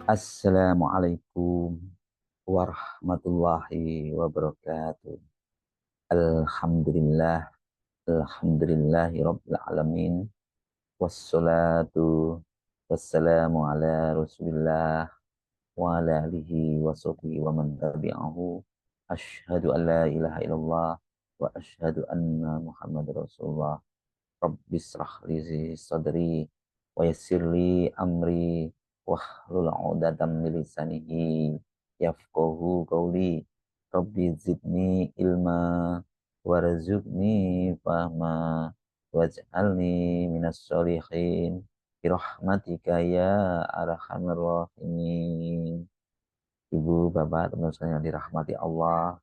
Assalamualaikum warahmatullahi wabarakatuh. Alhamdulillah, alhamdulillahi rabbil alamin. Wassalatu wassalamu ala rasulillah wa ala alihi wa sahbihi wa man tabi'ahu. Asyhadu an la ilaha illallah wa asyhadu anna Muhammad Rasulullah. Rabbi israh li sadri wa yassir li amri wahlul 'uqdatam min lisanihi yafqahu qawli. Rabbi zidni ilma warzuqni fahma waj'alni minas sholihin bi rahmatika ya arhamar rahimin. Ibu, bapak, teman sekalian yang dirahmati Allah,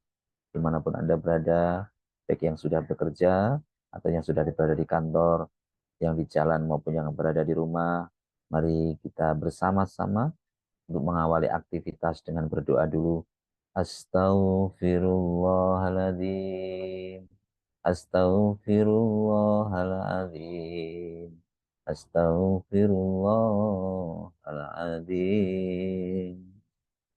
dimanapun Anda berada, baik yang sudah bekerja atau yang sudah berada di kantor, yang di jalan maupun yang berada di rumah, mari kita bersama-sama untuk mengawali aktivitas dengan berdoa dulu. Astaghfirullahaladzim. Astaghfirullahaladzim. Astaghfirullahaladzim.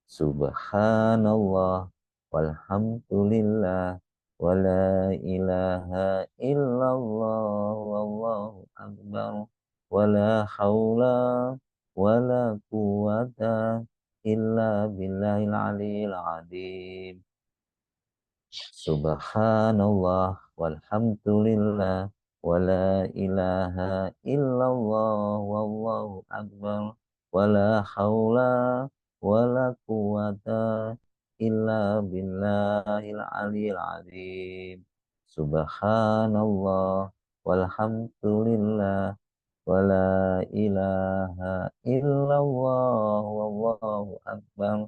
Subhanallah walhamdulillah wala ilaha illallah wallahu akbar wala haula wala quwata illa billahil aliyil azim. Subhanallah walhamdulillah wala ilaha illallah wallahu akbar wala haula wala quwata illa billahil aliyil azim. Subhanallah walhamdulillah wala ilaha illallah wallahu akbar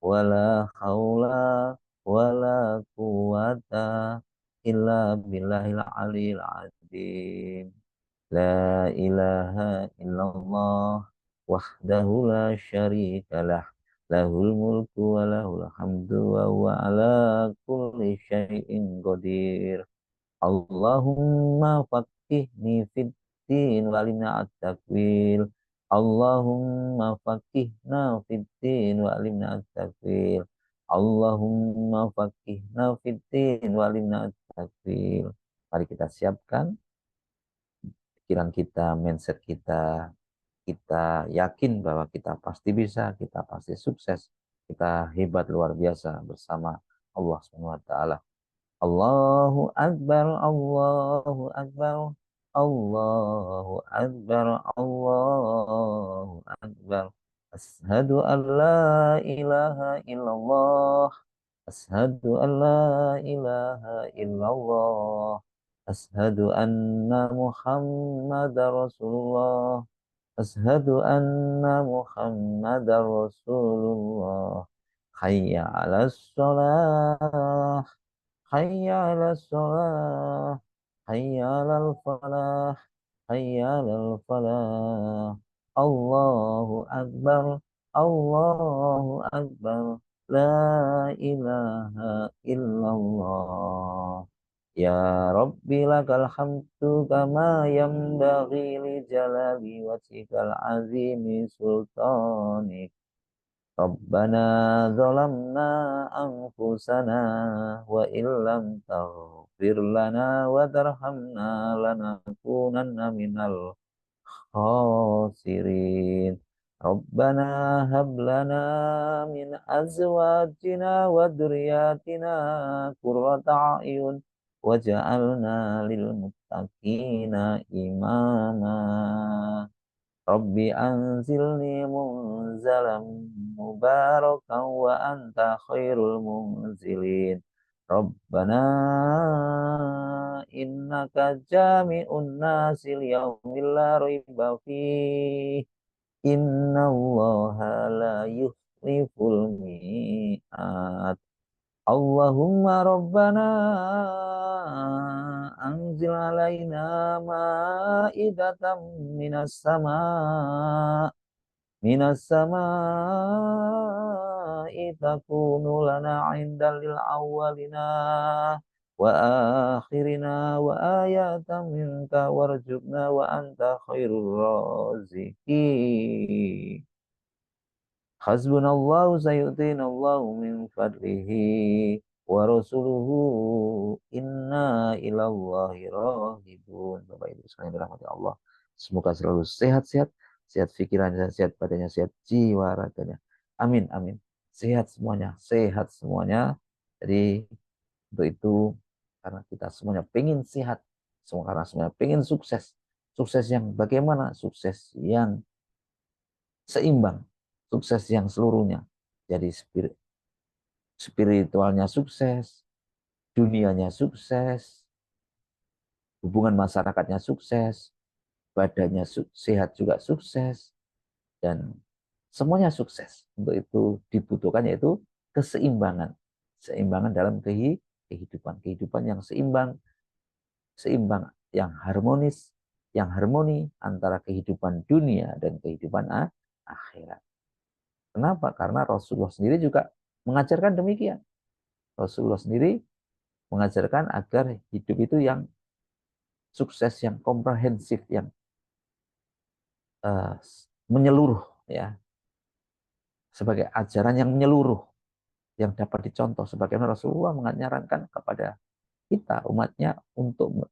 wala haula wala quwata illa billahil aliyil azim. La ilaha illallah wahdahu la syarikalah lahul mulku wa lahul hamdu wa huwa ala kulli syai'in qadir. Allahumma faqihni fid din walimna at-takwil. Allahumma faqihna fid din walimna at-takwil. Allahumma faqihna fid din walimna at-takwil. Mari kita siapkan pikiran kita, mindset kita. Kita yakin bahwa kita pasti bisa, kita pasti sukses, kita hebat luar biasa bersama Allah Subhanahu wa taala. Allahu Akbar, Allahu Akbar, Allahu Akbar, Allahu Akbar. Ashadu an la ilaha illallah. Ashadu an la ilaha illallah. Ashadu anna Muhammad Rasulullah. Ashadu anna Muhammad Rasulullah. Hayya ala sholah. Hayya ala sholah, hayya ala falah, hayya ala falah. Allahu Akbar, Allahu Akbar, la ilaha illallah. Ya Rabbi lakal hamdu kama yambaghi li jalali wajhikal azimi sultanik. Rabbana zalamna anfusana wa illam taghfir lana wa tarhamna lanakunanna minal khasirin. Rabbana hab lana min azwajina wa dhurriyyatina qurrata a'yun waj'alna lil muttaqina imama. Rabbi anzilni munzalam mubarakan wa anta khairul munzilin. Rabbana innaka jami'un nasi liyaumin la raiba fih. Inna allaha la yukhliful mi'ad. Allahumma rabbana anzil alaina ma'idatan minas sama'i takunu lana inda lil awwalina wa akhirina wa ayatan minka warjubna wa anta khairur raziqin. Hasbunallahu sayu'tinallahu min fadlihi wa rasuluhu inna ilallahi rahibun. Bapak Ibu sekalian dirahmati Allah. Semoga selalu sehat-sehat, sehat pikirannya, sehat badannya, sehat jiwa raganya. Amin, amin. Sehat semuanya, sehat semuanya. Jadi untuk itu karena kita semuanya pengen sehat, semua karena semuanya pengen sukses. Sukses yang bagaimana? Sukses yang seimbang, sukses yang seluruhnya. Jadi spiritualnya sukses, dunianya sukses, hubungan masyarakatnya sukses, badannya sehat juga sukses, dan semuanya sukses. Untuk itu dibutuhkan yaitu keseimbangan. Seimbangan dalam kehidupan. Kehidupan yang seimbang, seimbang, yang harmonis, yang harmoni antara kehidupan dunia dan kehidupan akhirat. Kenapa? Karena Rasulullah sendiri juga mengajarkan demikian. Rasulullah sendiri mengajarkan agar hidup itu yang sukses, yang komprehensif, yang uh, menyeluruh, ya, sebagai ajaran yang menyeluruh, yang dapat dicontoh. Sebagaimana Rasulullah menyarankan kepada kita, umatnya, untuk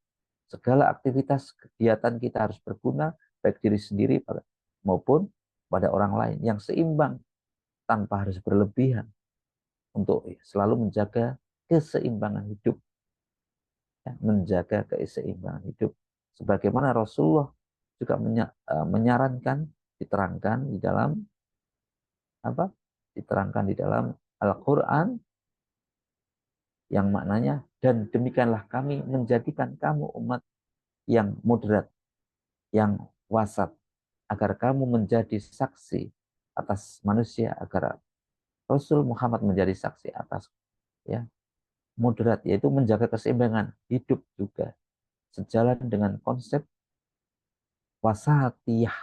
segala aktivitas kegiatan kita harus berguna, baik diri sendiri maupun pada orang lain, yang seimbang, tanpa harus berlebihan, untuk selalu menjaga keseimbangan hidup, ya, menjaga keseimbangan hidup sebagaimana Rasulullah juga menyarankan, diterangkan di dalam apa? Diterangkan di dalam Al-Qur'an, yang maknanya, dan demikianlah kami menjadikan kamu umat yang moderat, yang wasat, agar kamu menjadi saksi atas manusia, agar Rasul Muhammad menjadi saksi atas, ya, moderat, yaitu menjaga keseimbangan hidup juga sejalan dengan konsep wasatiyah,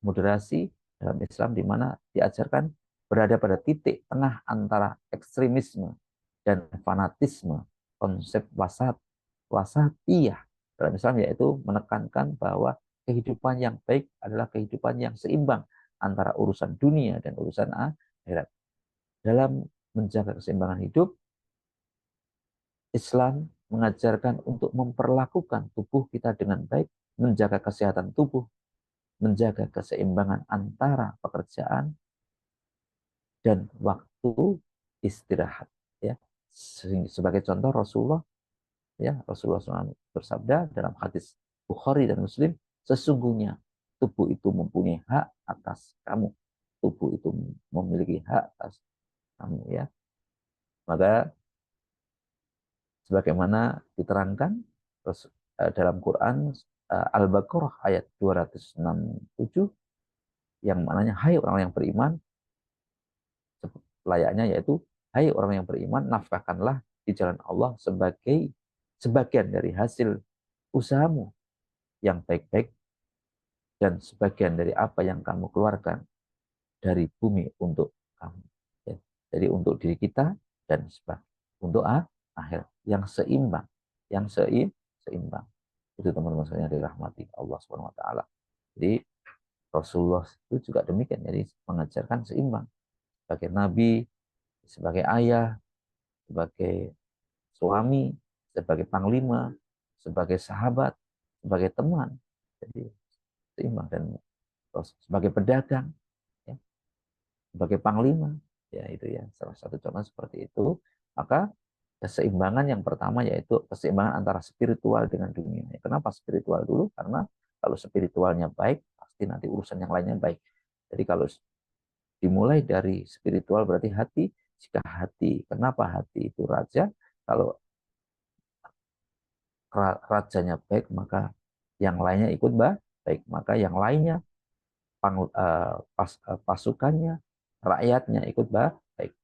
moderasi dalam Islam, di mana diajarkan berada pada titik tengah antara ekstremisme dan fanatisme. Konsep wasatiyah dalam Islam yaitu menekankan bahwa kehidupan yang baik adalah kehidupan yang seimbang antara urusan dunia dan urusan akhirat. Dalam menjaga keseimbangan hidup, Islam mengajarkan untuk memperlakukan tubuh kita dengan baik, menjaga kesehatan tubuh, menjaga keseimbangan antara pekerjaan dan waktu istirahat. Ya, sebagai contoh Rasulullah, ya, Rasulullah SAW bersabda dalam hadis Bukhari dan Muslim, sesungguhnya tubuh itu mempunyai hak atas kamu. Tubuh itu memiliki hak atas kamu, ya. Maka sebagaimana diterangkan dalam Quran Al-Baqarah ayat 267, yang maknanya, hai orang yang beriman, layaknya yaitu, hai orang yang beriman, nafkahkanlah di jalan Allah sebagai sebagian dari hasil usahamu yang baik-baik, dan sebagian dari apa yang kamu keluarkan dari bumi untuk kamu. Ya. Jadi untuk diri kita dan untuk akhir yang seimbang, yang seimbang. Itu teman-teman sekalian dirahmati Allah Subhanahu wa taala. Jadi Rasulullah itu juga demikian, jadi mengajarkan seimbang sebagai nabi, sebagai ayah, sebagai suami, sebagai panglima, sebagai sahabat, sebagai teman. Jadi seimbang, dan sebagai pedagang, ya, sebagai panglima, ya, itu ya salah satu contoh seperti itu. Maka keseimbangan yang pertama yaitu keseimbangan antara spiritual dengan dunia. Kenapa spiritual dulu? Karena kalau spiritualnya baik, pasti nanti urusan yang lainnya baik. Jadi kalau dimulai dari spiritual berarti hati. Jika hati, kenapa hati itu raja? Kalau rajanya baik, maka yang lainnya ikut baik. Maka yang lainnya, pasukannya, rakyatnya ikut baik.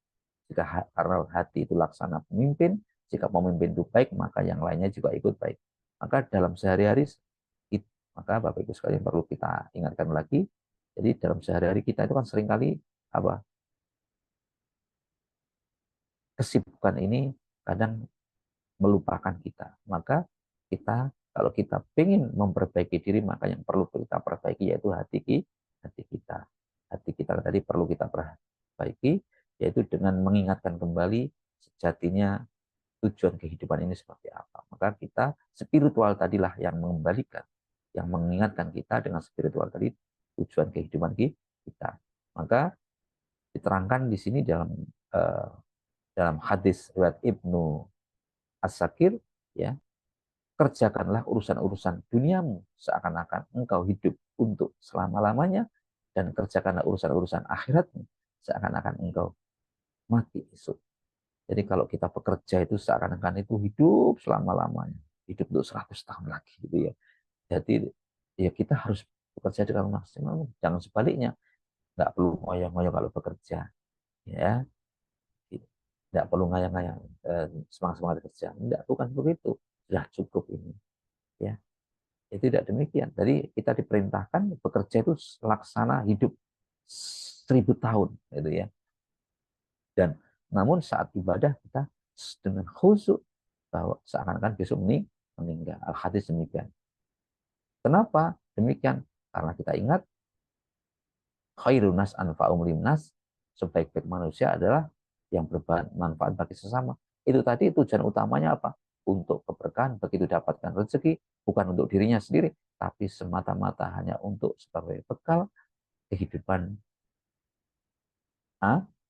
Jika karena hati itu laksana pemimpin, jika pemimpin itu baik, maka yang lainnya juga ikut baik. Maka dalam sehari-hari, maka Bapak Ibu sekalian perlu kita ingatkan lagi. Jadi dalam sehari-hari kita itu kan seringkali apa, kesibukan ini kadang melupakan kita. Maka kita, kalau kita ingin memperbaiki diri, maka yang perlu kita perbaiki yaitu hati kita. Hati kita tadi perlu kita perbaiki, yaitu dengan mengingatkan kembali sejatinya tujuan kehidupan ini seperti apa. Maka kita spiritual tadilah yang mengembalikan, yang mengingatkan kita dengan spiritual tadi tujuan kehidupan kita. Maka diterangkan di sini dalam hadis riwayat Ibnu As-Sakir, ya, kerjakanlah urusan-urusan duniamu seakan-akan engkau hidup untuk selama-lamanya, dan kerjakanlah urusan-urusan akhiratmu seakan-akan engkau mati esok. Jadi kalau kita bekerja itu seakan-akan itu hidup selama-lamanya, hidup untuk 100 tahun lagi gitu ya. Jadi ya kita harus bekerja dengan maksimal, jangan sebaliknya, nggak perlu ngoyo-ngoyo kalau bekerja, ya, nggak perlu ngayang-ngayang semangat-semangat kerja, enggak, bukan begitu, sudah cukup ini, ya. Itu tidak demikian. Jadi kita diperintahkan bekerja itu laksana hidup 1000 tahun, gitu ya. Dan namun saat ibadah kita dengan khusyuk, bahwa seakan-akan besok ini meninggal. Al-hadis demikian. Kenapa demikian? Karena kita ingat khairun nas anfa'um linnas, sebaik-baik manusia adalah yang bermanfaat bagi sesama. Itu tadi tujuan utamanya apa? Untuk keberkahan, begitu dapatkan rezeki, bukan untuk dirinya sendiri, tapi semata-mata hanya untuk sebagai bekal kehidupan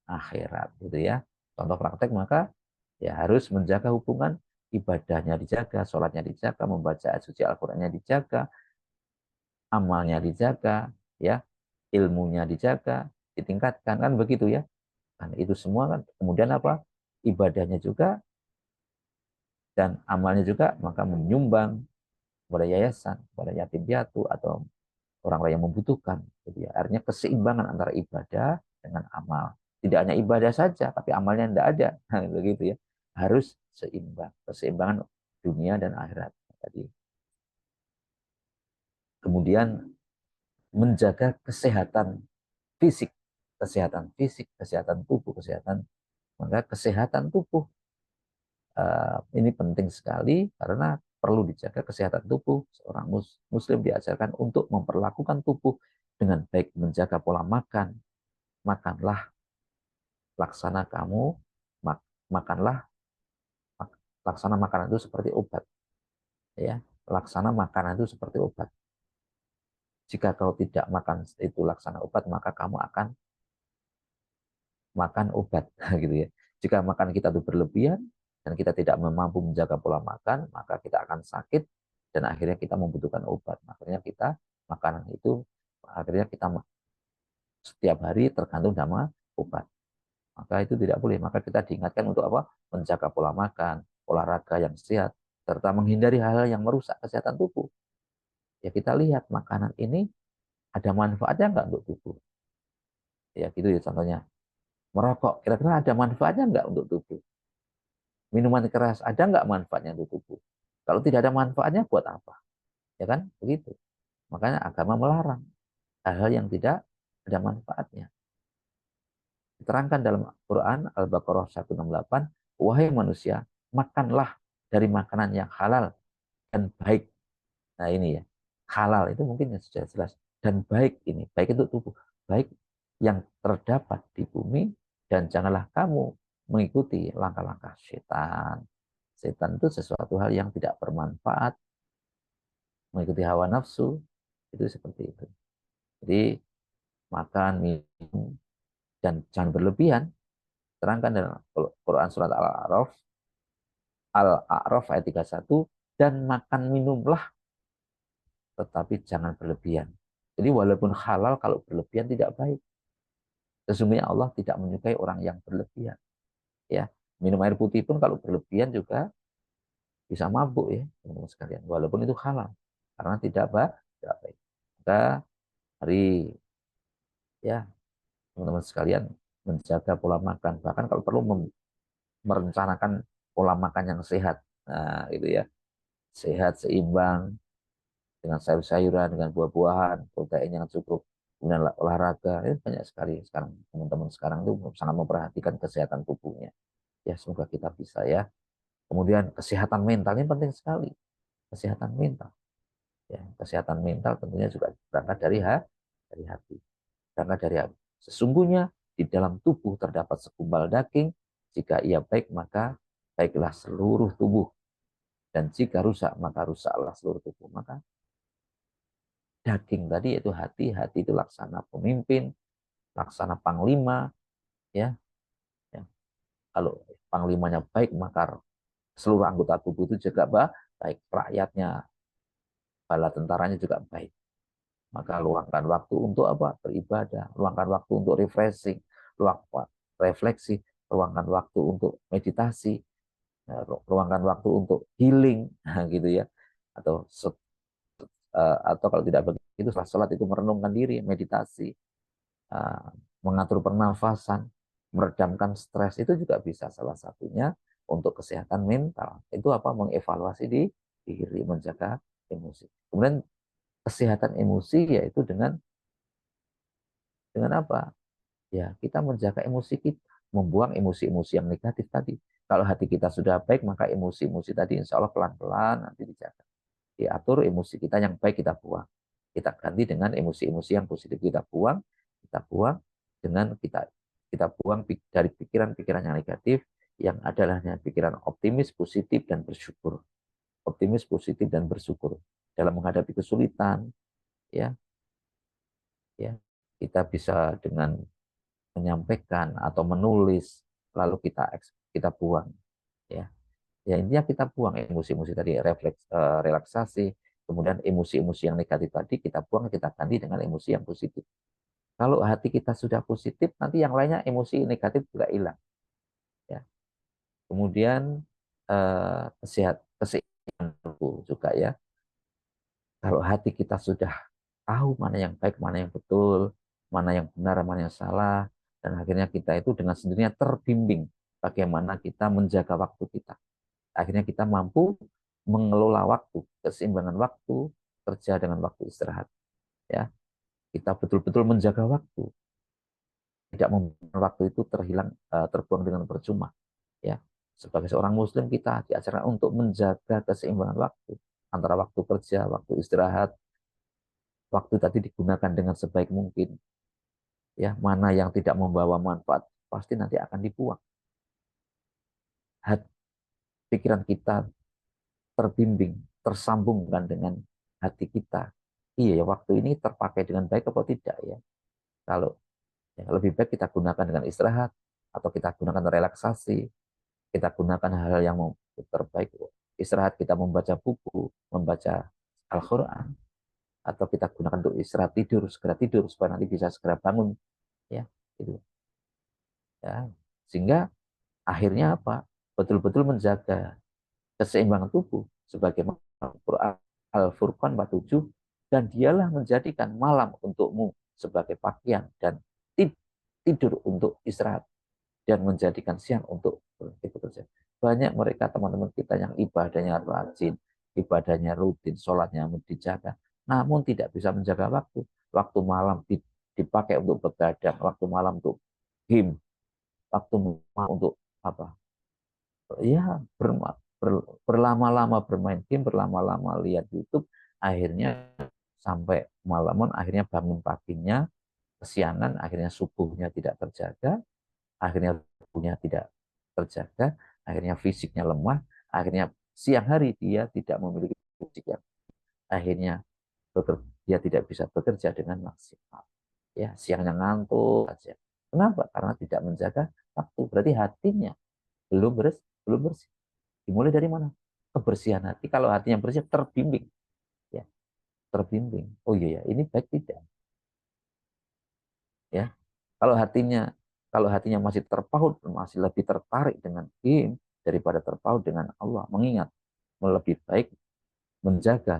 akhirat, gitu ya. Contoh praktek, maka ya harus menjaga hubungan, ibadahnya dijaga, sholatnya dijaga, membaca suci Al-Qur'annya dijaga, amalnya dijaga, ya, ilmunya dijaga, ditingkatkan, kan begitu ya. Kan itu semua kan. Kemudian apa? Ibadahnya juga dan amalnya juga, maka menyumbang kepada yayasan, kepada yatim piatu atau orang-orang yang membutuhkan. Jadi ya, artinya keseimbangan antara ibadah dengan amal. Tidak hanya ibadah saja, tapi amalnya tidak ada. Nah, begitu ya. Harus seimbang, keseimbangan dunia dan akhirat tadi. Kemudian menjaga kesehatan fisik, kesehatan tubuh, maka kesehatan tubuh ini penting sekali karena perlu dijaga kesehatan tubuh. Seorang muslim diajarkan untuk memperlakukan tubuh dengan baik, menjaga pola makan. Makanlah laksana kamu mak, makanlah mak, laksana makanan itu seperti obat, ya. Laksana makanan itu seperti obat. Jika kau tidak makan itu laksana obat, maka kamu akan makan obat gitu ya. Jika makan kita itu berlebihan dan kita tidak mampu menjaga pola makan, maka kita akan sakit dan akhirnya kita membutuhkan obat. Akhirnya kita makanan itu akhirnya kita setiap hari tergantung sama obat. Maka itu tidak boleh. Maka kita diingatkan untuk apa? Menjaga pola makan, olahraga yang sehat, serta menghindari hal-hal yang merusak kesehatan tubuh. Ya kita lihat makanan ini ada manfaatnya nggak untuk tubuh? Ya gitu ya contohnya. Merokok, kira-kira ada manfaatnya nggak untuk tubuh? Minuman keras, ada nggak manfaatnya untuk tubuh? Kalau tidak ada manfaatnya, buat apa? Ya kan? Begitu. Makanya agama melarang hal-hal yang tidak ada manfaatnya. Diterangkan dalam Quran Al-Baqarah 168, wahai manusia, makanlah dari makanan yang halal dan baik. Nah ini ya, halal itu mungkin sudah jelas. Dan baik ini, baik untuk tubuh. Baik yang terdapat di bumi, dan janganlah kamu mengikuti langkah-langkah setan. Setan itu sesuatu hal yang tidak bermanfaat, mengikuti hawa nafsu, itu seperti itu. Jadi makan, minum, dan jangan berlebihan. Terangkan dalam Quran surat Al-A'raf ayat 31, dan makan minumlah tetapi jangan berlebihan. Jadi walaupun halal, kalau berlebihan tidak baik. Sesungguhnya Allah tidak menyukai orang yang berlebihan. Ya, minum air putih pun kalau berlebihan juga bisa mabuk ya, teman-teman sekalian. Walaupun itu halal, karena tidak baik. Maka mari ya teman-teman sekalian menjaga pola makan. Bahkan kalau perlu merencanakan pola makan yang sehat. Nah, itu ya, sehat, seimbang, dengan sayur-sayuran, dengan buah-buahan, protein yang cukup, kemudian olahraga. Ini banyak sekali sekarang teman-teman sekarang itu sangat memperhatikan kesehatan tubuhnya. Ya, semoga kita bisa ya. Kemudian kesehatan mental ini penting sekali. Kesehatan mental. Ya, kesehatan mental tentunya juga berangkat dari hati. Berangkat dari hati. Sesungguhnya di dalam tubuh terdapat segumpal daging, jika ia baik maka baiklah seluruh tubuh, dan jika rusak maka rusaklah seluruh tubuh. Maka daging tadi yaitu hati, hati itu laksana pemimpin, laksana panglima, ya. Ya. Kalau panglimanya baik maka seluruh anggota tubuh itu juga baik, rakyatnya, bala tentaranya juga baik. Maka luangkan waktu untuk apa? Beribadah, luangkan waktu untuk refreshing, luangkan refleksi, luangkan waktu untuk meditasi, luangkan waktu untuk healing, gitu ya. Atau kalau tidak begitu setelah sholat itu merenungkan diri, meditasi, mengatur pernafasan, meredamkan stres, itu juga bisa salah satunya untuk kesehatan mental. Itu apa? Mengevaluasi diri, menjaga emosi. Kemudian kesehatan emosi yaitu dengan apa? Ya, kita menjaga emosi kita, membuang emosi-emosi yang negatif tadi. Kalau hati kita sudah baik, maka emosi-emosi tadi insya Allah pelan-pelan nanti dijaga. Diatur emosi kita yang baik kita buang. Kita ganti dengan emosi-emosi yang positif kita buang dengan kita buang dari pikiran-pikiran yang negatif, yang adalah pikiran optimis, positif dan bersyukur. Optimis, positif dan bersyukur dalam menghadapi kesulitan, ya, ya. Kita bisa dengan menyampaikan atau menulis, lalu kita buang, ya. Ya intinya kita buang emosi-emosi tadi, relaksasi, kemudian emosi-emosi yang negatif tadi kita buang, kita ganti dengan emosi yang positif. Kalau hati kita sudah positif, nanti yang lainnya emosi negatif juga hilang, ya. Kemudian kesehatan juga, ya. Kalau hati kita sudah tahu mana yang baik, mana yang betul, mana yang benar, mana yang salah, dan akhirnya kita itu dengan sendirinya terbimbing bagaimana kita menjaga waktu kita. Akhirnya kita mampu mengelola waktu, keseimbangan waktu, kerja dengan waktu istirahat. Ya, kita betul-betul menjaga waktu, tidak membiarkan waktu itu terbuang dengan percuma. Ya, sebagai seorang Muslim kita diajarkan untuk menjaga keseimbangan waktu antara waktu kerja, waktu istirahat, waktu tadi digunakan dengan sebaik mungkin. Ya, mana yang tidak membawa manfaat pasti nanti akan dibuang. Pikiran kita terbimbing, tersambungkan dengan hati kita. Iya ya, waktu ini terpakai dengan baik atau tidak, ya. Kalau ya, lebih baik kita gunakan dengan istirahat, atau kita gunakan relaksasi, kita gunakan hal-hal yang terbaik. Istirahat kita membaca buku, membaca Al-Quran, atau kita gunakan untuk istirahat tidur, segera tidur supaya nanti bisa segera bangun, ya. Itu, ya. Sehingga akhirnya apa? Betul-betul menjaga keseimbangan tubuh sebagaimana Al-Quran Al-Furqan 47, dan dialah menjadikan malam untukmu sebagai pakaian dan tidur untuk istirahat, dan menjadikan siang untuk bekerja. Banyak mereka teman-teman kita yang ibadahnya rajin, ibadahnya rutin, sholatnya dijaga, namun tidak bisa menjaga waktu. Waktu malam dipakai untuk begadang, waktu malam untuk game, waktu malam untuk apa? Ya, berlama-lama bermain game, berlama-lama lihat YouTube, akhirnya sampai malaman, akhirnya bangun paginya kesiangan, akhirnya subuhnya tidak terjaga, akhirnya tubuhnya tidak terjaga, akhirnya fisiknya lemah, akhirnya siang hari dia tidak memiliki fisik yang, akhirnya dia tidak bisa bekerja dengan maksimal. Ya, siangnya ngantuk saja. Kenapa? Karena tidak menjaga waktu. Berarti hatinya belum bersih. Dimulai dari mana? Kebersihan hati. Kalau hatinya bersih, terbimbing, ya, terbimbing. Oh iya ya, ini baik tidak, ya. Kalau hatinya masih terpaut, masih lebih tertarik dengan game daripada terpaut dengan Allah, mengingat lebih baik menjaga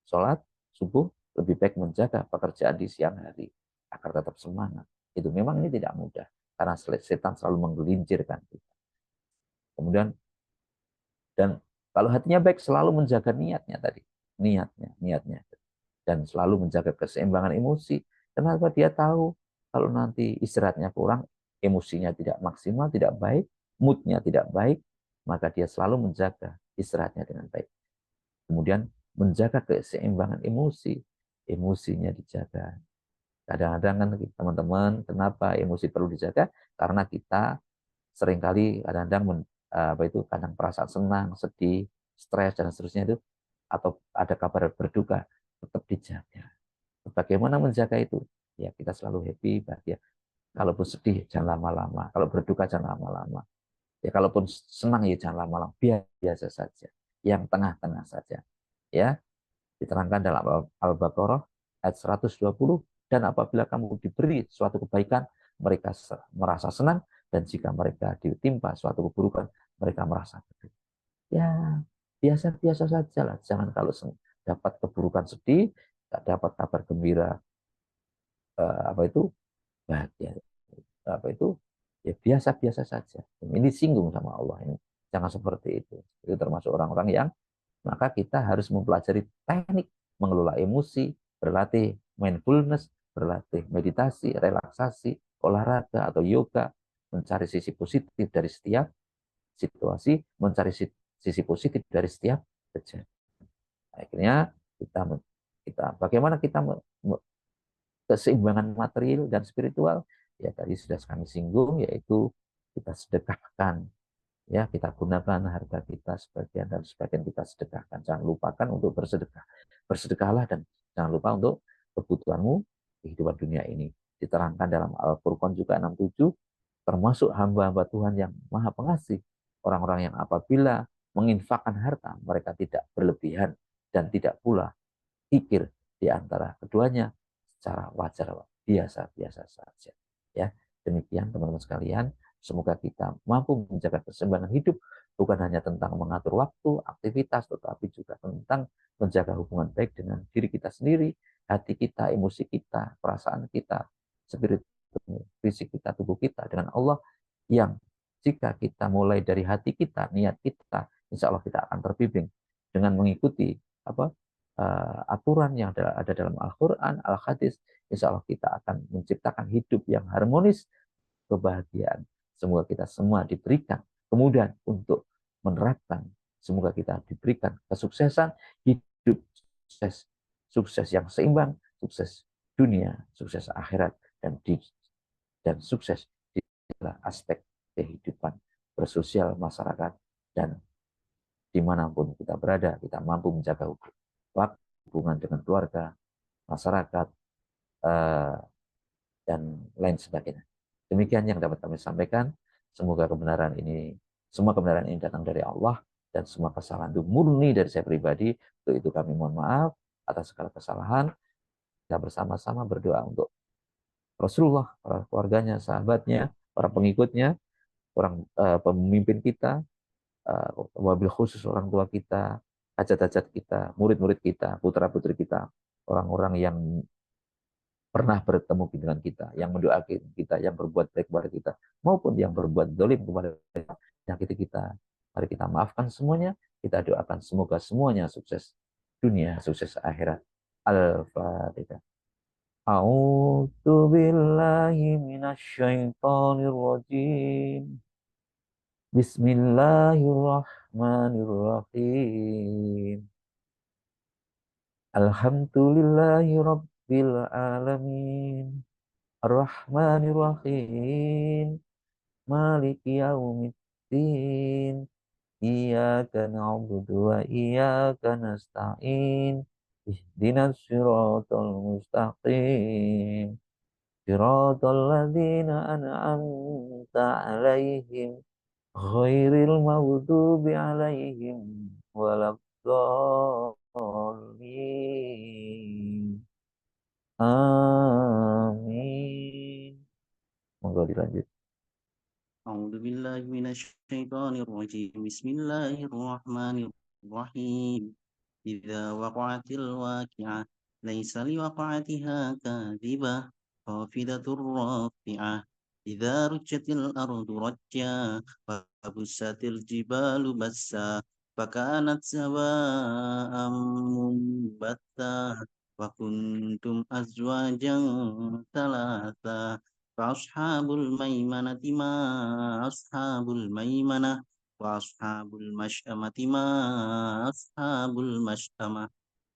sholat subuh, lebih baik menjaga pekerjaan di siang hari agar tetap semangat. Itu memang ini tidak mudah karena setan selalu menggelincirkan kita. Kemudian, dan kalau hatinya baik, selalu menjaga niatnya tadi, niatnya, dan selalu menjaga keseimbangan emosi. Kenapa? Dia tahu kalau nanti istirahatnya kurang, emosinya tidak maksimal, tidak baik, moodnya tidak baik, maka dia selalu menjaga istirahatnya dengan baik. Kemudian menjaga keseimbangan emosi, emosinya dijaga, Kadang-kadang kan teman-teman, kenapa emosi perlu dijaga? Karena kita seringkali kadang-kadang kadang perasaan senang, sedih, stres dan seterusnya itu atau ada kabar berduka tetap dijaga. Bagaimana menjaga itu? Ya kita selalu happy, bahagia. Kalaupun sedih jangan lama-lama, kalau berduka jangan lama-lama. Ya kalaupun senang ya jangan lama-lama, biasa saja. Yang tengah-tengah saja. Ya, diterangkan dalam Al-Baqarah ayat 120, dan apabila kamu diberi suatu kebaikan, mereka merasa senang, dan jika mereka ditimpa suatu keburukan, mereka merasa sedih. Ya, biasa-biasa saja lah. Jangan kalau dapat keburukan sedih, dapat kabar gembira apa itu bahagia, apa itu ya biasa-biasa saja. Ini singgung sama Allah ini. Jangan seperti itu. Itu termasuk orang-orang yang maka kita harus mempelajari teknik mengelola emosi, berlatih mindfulness, berlatih meditasi, relaksasi, olahraga atau yoga, mencari sisi positif dari setiap situasi, mencari sisi positif dari setiap kejadian. Akhirnya kita kita bagaimana kita keseimbangan material dan spiritual, ya tadi sudah kami singgung, yaitu kita sedekahkan, ya kita gunakan harta kita sebagian dan sebagian kita sedekahkan. Jangan lupakan untuk bersedekah, bersedekahlah, dan jangan lupa untuk kebutuhanmu kehidupan dunia ini. Diterangkan dalam Al-Furqan juga 67, termasuk hamba-hamba Tuhan yang maha pengasih, orang-orang yang apabila menginfakkan harta mereka tidak berlebihan dan tidak pula pikir di antara keduanya, secara wajar, biasa-biasa saja. Ya, demikian teman-teman sekalian. Semoga kita mampu menjaga keseimbangan hidup, bukan hanya tentang mengatur waktu, aktivitas, tetapi juga tentang menjaga hubungan baik dengan diri kita sendiri, hati kita, emosi kita, perasaan kita, spirit, fisik kita, tubuh kita dengan Allah, yang jika kita mulai dari hati kita, niat kita, insya Allah kita akan terbimbing dengan mengikuti apa aturan yang ada dalam Al-Quran, Al-Hadis. Insya Allah kita akan menciptakan hidup yang harmonis, kebahagiaan. Semoga kita semua diberikan kemudahan untuk menerapkan. Semoga kita diberikan kesuksesan hidup, sukses, sukses yang seimbang, sukses dunia, sukses akhirat, dan sukses di aspek kehidupan bersosial masyarakat, dan dimanapun kita berada, kita mampu menjaga hubungan dengan keluarga, masyarakat, dan lain sebagainya. Demikian yang dapat kami sampaikan. Semoga semua kebenaran ini datang dari Allah, dan semua kesalahan itu murni dari saya pribadi. Untuk itu kami mohon maaf atas segala kesalahan. Kita bersama-sama berdoa untuk Rasulullah, para keluarganya, sahabatnya, para pengikutnya, pemimpin kita, wabil khusus orang tua kita, hajat-hajat kita, murid-murid kita, putra-putri kita, orang-orang yang pernah bertemu dengan kita, yang mendoakan kita, yang berbuat baik kepada kita, maupun yang berbuat dolim kepada kita, menyakiti kita. Mari kita maafkan semuanya, kita doakan semoga semuanya sukses dunia, sukses akhirat. Al-Fatihah. A'udzu billahi minasyaitonir rajim. Bismillahirrahmanirrahim. Alhamdulillahi rabbil alamin. Ar-Rahmanir-Rahim. Maliki yaumiddin. Iyyaka na'budu wa iyyaka nasta'in. Ihdinas siratal mustaqim. Siratal ladzina an'amta 'alaihim ghairil maghdubi 'alaihim waladdallin. Amin. Monggo dilanjut. أعوذ بالله من الشيطان الرجيم بسم الله الرحمن الرحيم إذا وقعت الواقعة ليس لوقعتها كاذبة خافضة رافعة إذا رجت الأرض رجا وبست الجبال بسا فكانت سواء منبتا وكنتم أزواجا ثلاثا فأصحاب الميمنة ما أصحاب الميمنة وأصحاب المشأمة ما أصحاب المشأمة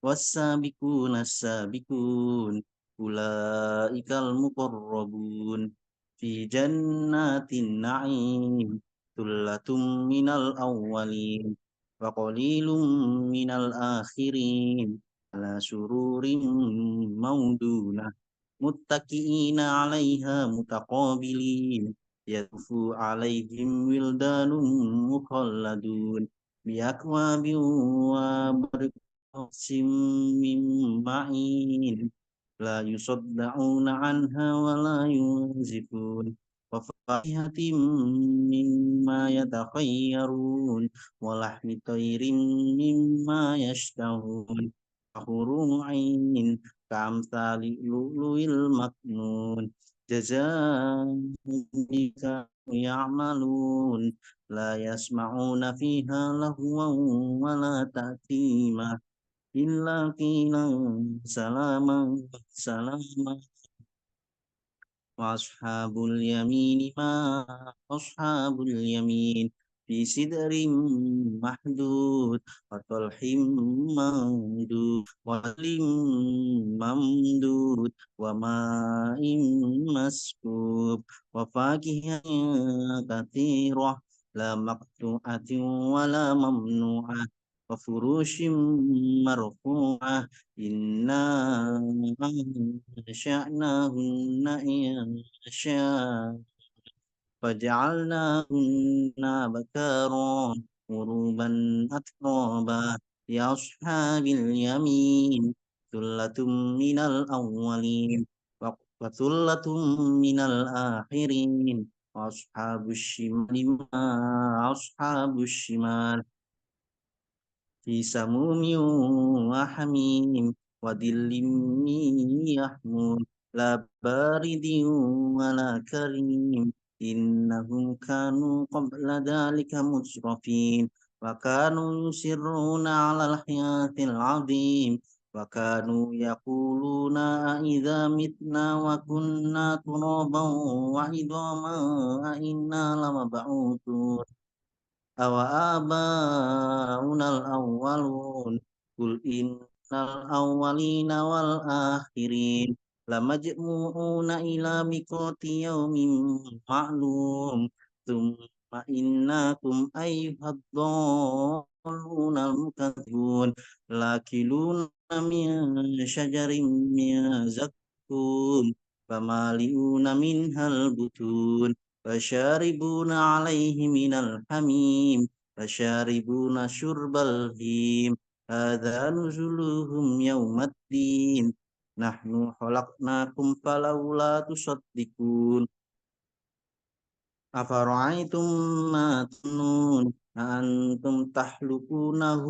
والسابقون السابقون ulaikal muqarrabun fi jannatin na'im thullatum minal awwalin wa qalilum minal akhirin ala sururin maudunah muttaqiina 'alaiha mutaqabilin yatufu 'alaihim wildanun mukhalladun biakwabin wa barqasim min ma'in la yusaddauna 'anha wa la yunzifun wa fakihatin mimma yatakhayyarun wa lahmi tayrin mimma yashtahun hurun 'ain كأمثال اللؤلؤ المكنون جزاء بما يعملون لا يسمعون فيها لغوا ولا تأثيما إلا قيلا سلاما سلاما وأصحاب اليمين ما أصحاب اليمين في سدر محدود وطلح ممدود وظل ممدود وماء مسكوب وفاكهة كثيرة لا مقطوعة ولا ممنوعة وفروش مرفوعة إنا أنشأناهن إنشاء فجعلناهن بكارا غروبا أترابا لأصحاب اليمين ثلة من الأولين وثلة من الآخرين وأصحاب الشمال ما أصحاب الشمال في سموم وحميم وظل من يحموم لا بارد ولا كريم إنهم كانوا قبل ذلك مسرفين وكانوا يصرون على الحياة العظيم وكانوا يقولون أإذا متنا وكنا ترابا وعظاما أإنا لمبعوثون أوآباؤنا الأولون قل إن الأولين والآخرين لمجموعون إلى ميقات يوم معلوم ثم إنكم أيها الضالون المكذبون لاكلون من شجر من زقوم فمالئون منها البطون فشاربون عليه من الحميم فشاربون شرب الهيم هذا نزلهم يوم الدين نحن خلقناكم فلولا تصدقون أفرأيتم ما تمنون أأنتم تخلقونه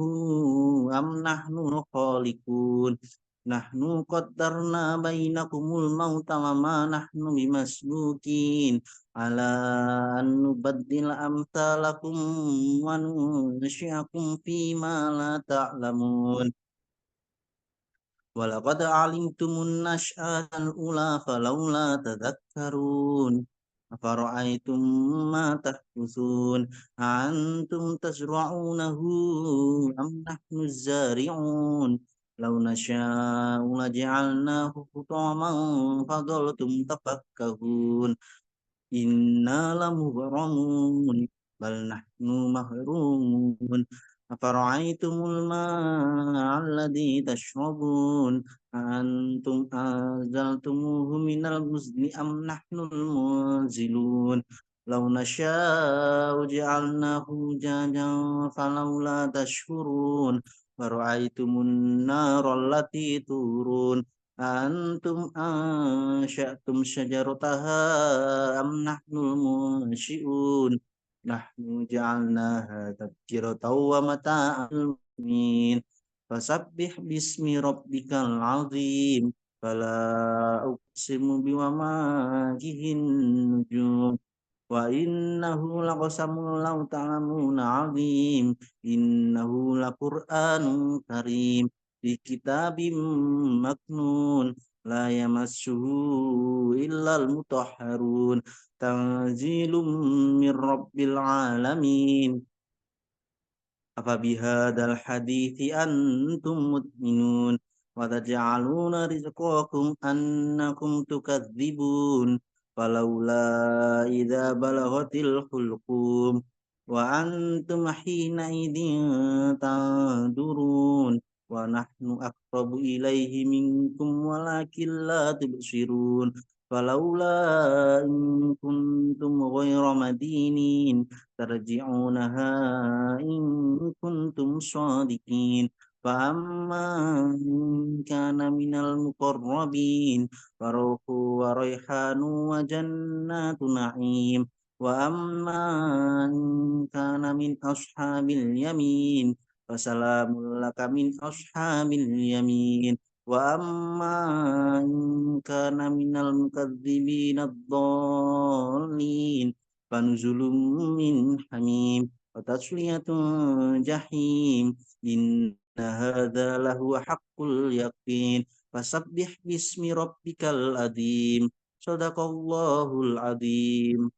أم نحن الخالقون نحن قدرنا بينكم الموت وما نحن بمسبوقين على أن نبدل أمثالكم وننشئكم فيما لا تعلمون ولقد علمتم النشأة الأولى فلولا تذكرون أفرأيتم ما تحدثون أأنتم تزرعونه أم نحن الزارعون لو نشاء لجعلناه حطاما فظلتم تفكهون إنا لمغرمون بل نحن محرومون أفرأيتم الماء الذي تشربون أأنتم أنزلتموه من المزن أم نحن المنزلون لو نشاء جعلناه جاجا فلولا تشكرون فرأيتم النار التي تورون أأنتم أنشأتم شجرتها أم نحن المنشئون نحن جعلناها تذكرة ومتاعا للمقوين فسبح باسم ربك العظيم فلا أقسم بمواقع النجوم وإنه لقسم لو تعلمون عظيم إنه لقرآن كريم في كتاب مكنون لا يمسه إلا المطهرون تنزيل من رب العالمين أفبهذا الحديث أنتم مدمنون وتجعلون رزقكم أنكم تكذبون فلولا إذا بلغت الحلقوم وأنتم حينئذ تنظرون ونحن أقرب إليه منكم ولكن لا تبصرون فلولا إن كنتم غير مدينين ترجعونها إن كنتم صادقين فأما إن كان من المقربين فروح وريحان وجنات نعيم وأما إن كان من أصحاب اليمين فسلام لك من أصحاب اليمين وأما إن كان من المكذبين الضالين فنزل من حميم وتصلية جحيم إن هذا لهو حق اليقين فسبح باسم ربك العظيم صدق الله العظيم